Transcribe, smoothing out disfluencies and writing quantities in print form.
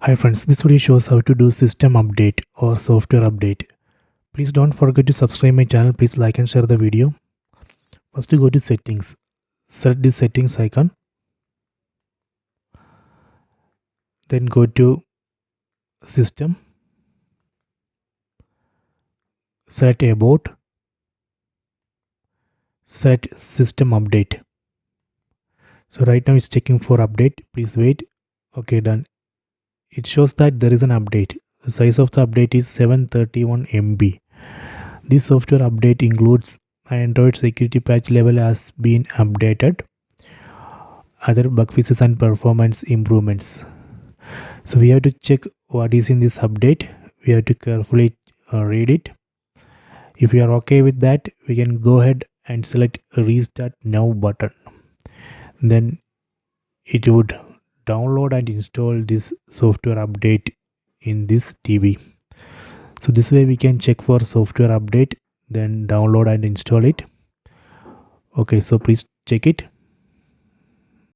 Hi friends, this video shows how to do system update or software update. Please don't forget to subscribe my channel. Please like and share the video. First go to settings. Select the settings icon. Then go to system. Select about. Select system update. So right now it's checking for update. Please wait. Okay, done. It shows that there is an update. The size of the update is 731 MB. This software update includes Android security patch level has been updated, other bug fixes and performance improvements. So we have to check what is in this update. We have to carefully read it. If we are okay with that, we can go ahead and select restart now button. Then it would download and install this software update in this TV. So this way we can check for software update, then download and install it. Okay, so please check it.